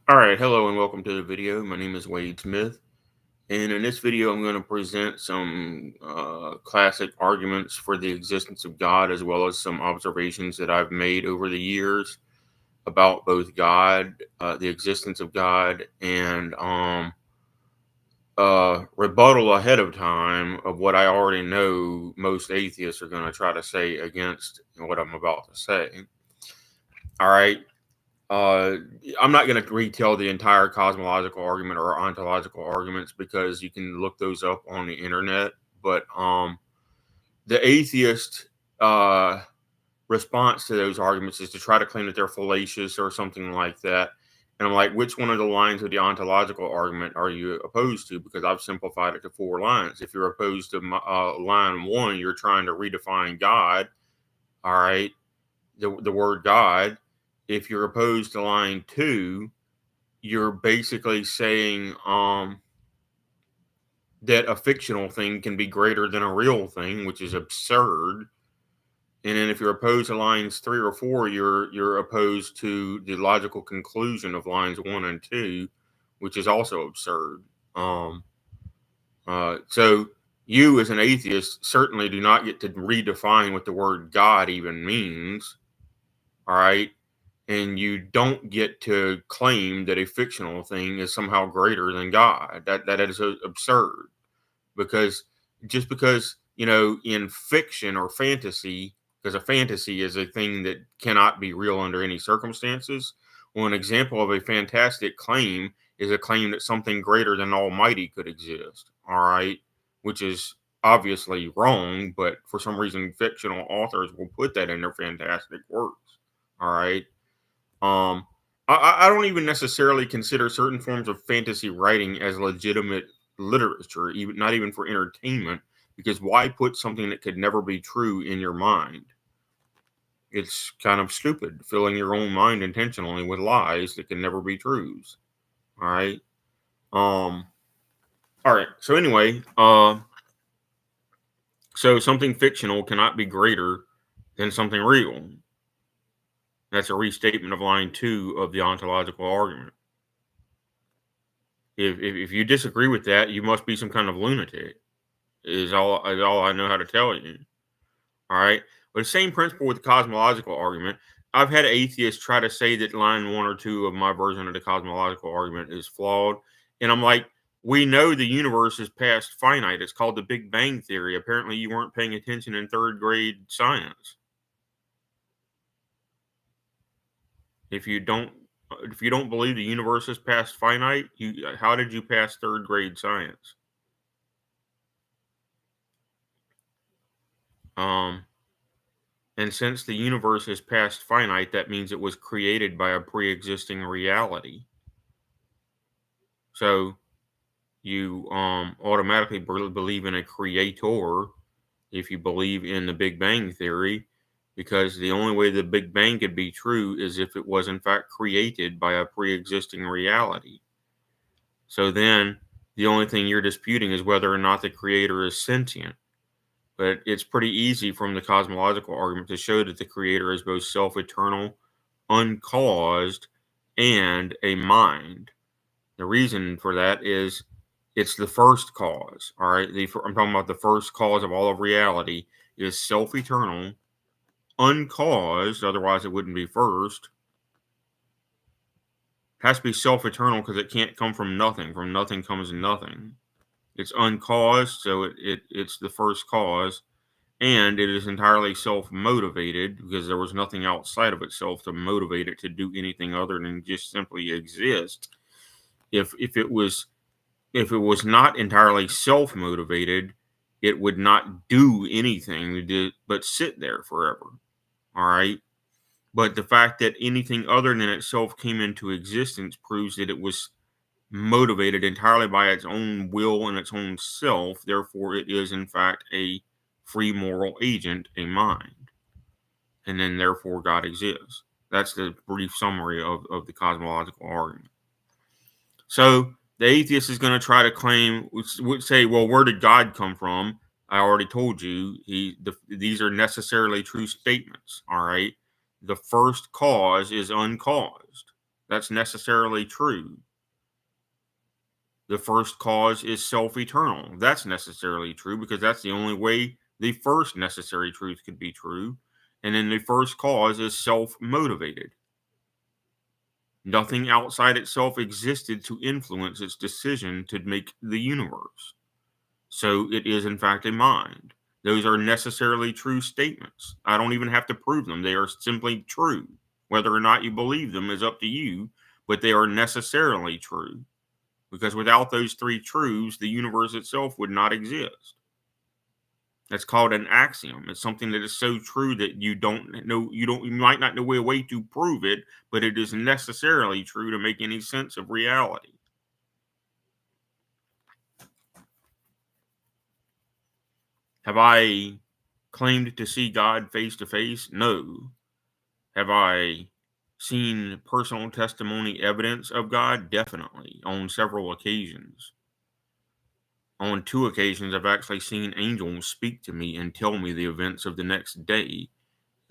All right, hello and welcome to the video. My name is Wade Smith, and in this video, I'm going to present some classic arguments for the existence of God, as well as some observations that I've made over the years about both God, the existence of God, and rebuttal ahead of time of what I already know most atheists are going to try to say against what I'm about to say. All right. Uh, I'm not going to retell the entire cosmological argument or ontological arguments because you can look those up on the internet. But the atheist uh, response to those arguments is to try to claim that they're fallacious or something like that. And I'm like, which one of the lines of the ontological argument are you opposed to? Because I've simplified it to four lines. If you're opposed to line one, you're trying to redefine God. All right, the word God. If you're opposed to line two, you're basically saying that a fictional thing can be greater than a real thing, which is absurd. And then if you're opposed to lines three or four, you're opposed to the logical conclusion of lines one and two, which is also absurd. Um, so you, as an atheist, certainly do not get to redefine what the word God even means. All right, and you don't get to claim that a fictional thing is somehow greater than God. That is absurd, because just because in fiction or fantasy, because a fantasy is a thing that cannot be real under any circumstances. Well, an example of a fantastic claim is a claim that something greater than Almighty could exist. All right, which is obviously wrong, but for some reason, fictional authors will put that in their fantastic works. All right. Um, I don't even necessarily consider certain forms of fantasy writing as legitimate literature, even not even for entertainment, because why put something that could never be true in your mind? It's kind of stupid filling your own mind intentionally with lies that can never be truths. All right. Um. All right. So anyway, so something fictional cannot be greater than something real. That's a restatement of line two of the ontological argument. If you disagree with that, you must be some kind of lunatic. Is all I know how to tell you. All right, but the same principle with the cosmological argument. I've had atheists try to say that line one or two of my version of the cosmological argument is flawed, and I'm like, we know the universe is past finite. It's called the Big Bang theory. Apparently, you weren't paying attention in third grade science. If you don't, if you don't believe the universe is past finite, how did you pass third grade science? Um, And since the universe is past finite, that means it was created by a pre existing reality. So you automatically believe in a creator if you believe in the Big Bang Theory, because the only way the Big Bang could be true is if it was in fact created by a pre existing reality. So then the only thing you're disputing is whether or not the creator is sentient. But it's pretty easy from the cosmological argument to show that the creator is both self eternal, uncaused, and a mind. The reason for that is it's the first cause. All right. I'm talking about the first cause of all of reality is self eternal, uncaused, otherwise, it wouldn't be first. It has to be self eternal because it can't come from nothing. From nothing comes nothing. It's uncaused, so it's the first cause, and it is entirely self-motivated because there was nothing outside of itself to motivate it to do anything other than just simply exist. If it was not entirely self-motivated, it would not do anything but sit there forever. All right. But the fact that anything other than itself came into existence proves that it was motivated entirely by its own will and its own self. Therefore, it is in fact a free moral agent, a mind, and then therefore God exists. That's the brief summary of the cosmological argument. So the atheist is going to try to claim, would say, well, where did God come from? I already told you these are necessarily true statements. All right, the first cause is uncaused. That's necessarily true. The first cause is self-eternal. That's necessarily true because that's the only way the first necessary truth could be true. And then the first cause is self-motivated. Nothing outside itself existed to influence its decision to make the universe. So it is, in fact, a mind. Those are necessarily true statements. I don't even have to prove them. They are simply true. Whether or not you believe them is up to you, but they are necessarily true. Because without those three truths, the universe itself would not exist. That's called an axiom. It's something that is so true that you might not know a way to prove it, but it is necessarily true to make any sense of reality. Have I claimed to see God face to face? No. Have I seen personal testimony evidence of God? Definitely, on several occasions. On 2 occasions, I've actually seen angels speak to me and tell me the events of the next day.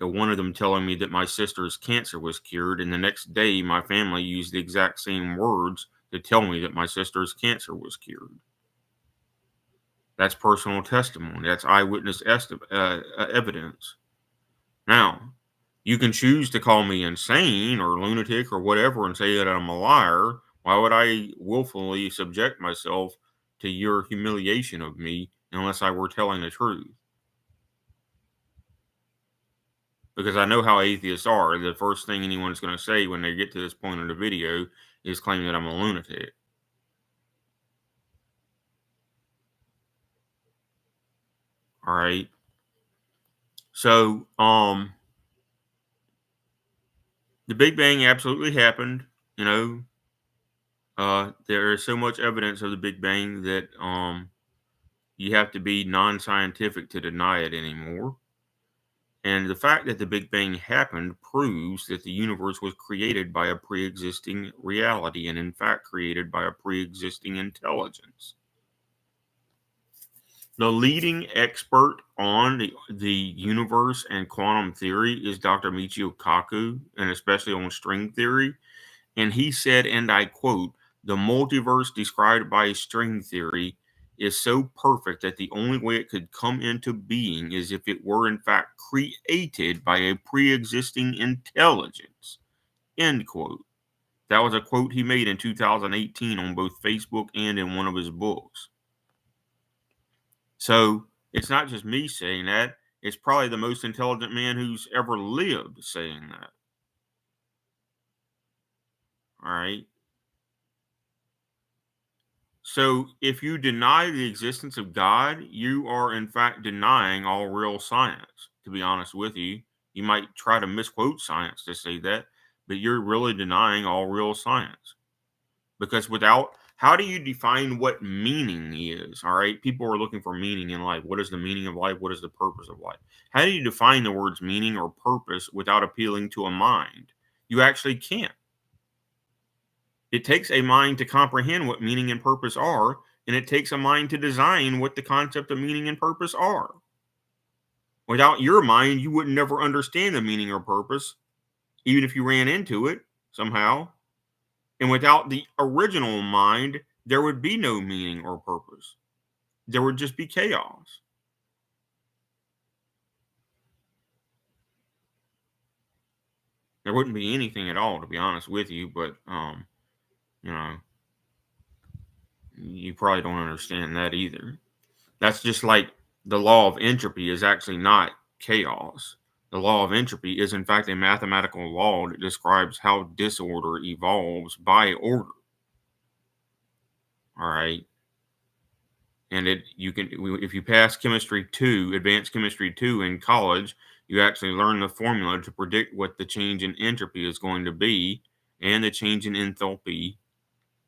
One of them telling me that my sister's cancer was cured, and the next day my family used the exact same words to tell me that my sister's cancer was cured. That's personal testimony. That's eyewitness evidence. Now, you can choose to call me insane or lunatic or whatever and say that I'm a liar. Why would I willfully subject myself to your humiliation of me unless I were telling the truth? Because I know how atheists are. The first thing anyone's going to say when they get to this point in the video is claim that I'm a lunatic. All right. So, the Big Bang absolutely happened. You know, there is so much evidence of the Big Bang that you have to be non-scientific to deny it anymore. And the fact that the Big Bang happened proves that the universe was created by a pre-existing reality and in fact created by a pre-existing intelligence. The leading expert on the universe and quantum theory is Dr. Michio Kaku, and especially on string theory. And he said, and I quote, "The multiverse described by string theory is so perfect that the only way it could come into being is if it were in fact created by a pre-existing intelligence." End quote. That was a quote he made in 2018 on both Facebook and in one of his books. So it's not just me saying that. It's probably the most intelligent man who's ever lived saying that. All right. So if you deny the existence of God, you are in fact denying all real science, to be honest with you. You might try to misquote science to say that, but you're really denying all real science. Because without, how do you define what meaning is? All right. People are looking for meaning in life. What is the meaning of life? What is the purpose of life? How do you define the words meaning or purpose without appealing to a mind? You actually can't. It takes a mind to comprehend what meaning and purpose are, and it takes a mind to design what the concept of meaning and purpose are. Without your mind, you would never understand the meaning or purpose, even if you ran into it somehow. And without the original mind, there would be no meaning or purpose. There would just be chaos. There wouldn't be anything at all, to be honest with you, but you know, you probably don't understand that either. That's just like the law of entropy is actually not chaos. The law of entropy is, in fact, a mathematical law that describes how disorder evolves by order. All right. And if you pass chemistry 2, advanced chemistry 2 in college, you actually learn the formula to predict what the change in entropy is going to be and the change in enthalpy,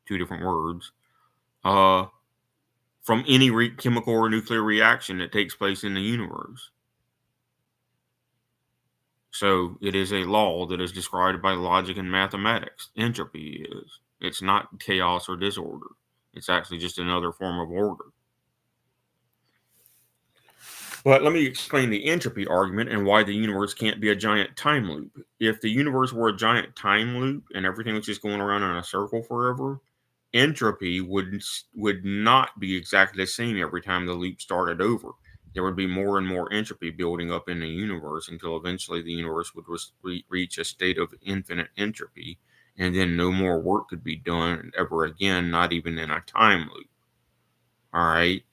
2 different words, from any chemical or nuclear reaction that takes place in the universe. So it is a law that is described by logic and mathematics. Entropy is. It's not chaos or disorder. It's actually just another form of order. But let me explain the entropy argument and why the universe can't be a giant time loop. if the universe were a giant time loop and everything was just going around in a circle forever, entropy would not be exactly the same every time the loop started over. There would be more and more entropy building up in the universe until eventually the universe would reach a state of infinite entropy, and then no more work could be done ever again, not even in a time loop. All right.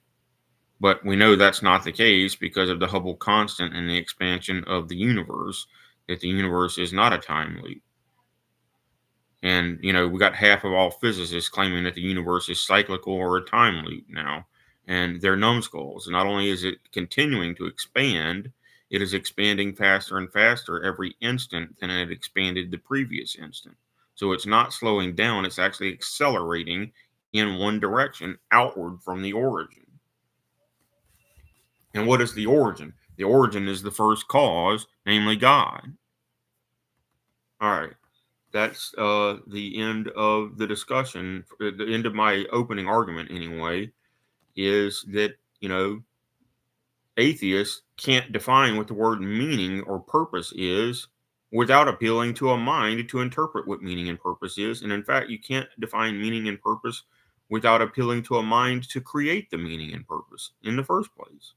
But we know that's not the case because of the Hubble constant and the expansion of the universe, that the universe is not a time loop. And, we got half of all physicists claiming that the universe is cyclical or a time loop now. And they're numbskulls. Not only is it continuing to expand, it is expanding faster and faster every instant than it expanded the previous instant. So it's not slowing down, it's actually accelerating in one direction, outward from the origin. And what is the origin? The origin is the first cause, namely God. All right. That's the end of the discussion. The end of my opening argument, anyway, is that, atheists can't define what the word meaning or purpose is without appealing to a mind to interpret what meaning and purpose is. And in fact, you can't define meaning and purpose without appealing to a mind to create the meaning and purpose in the first place.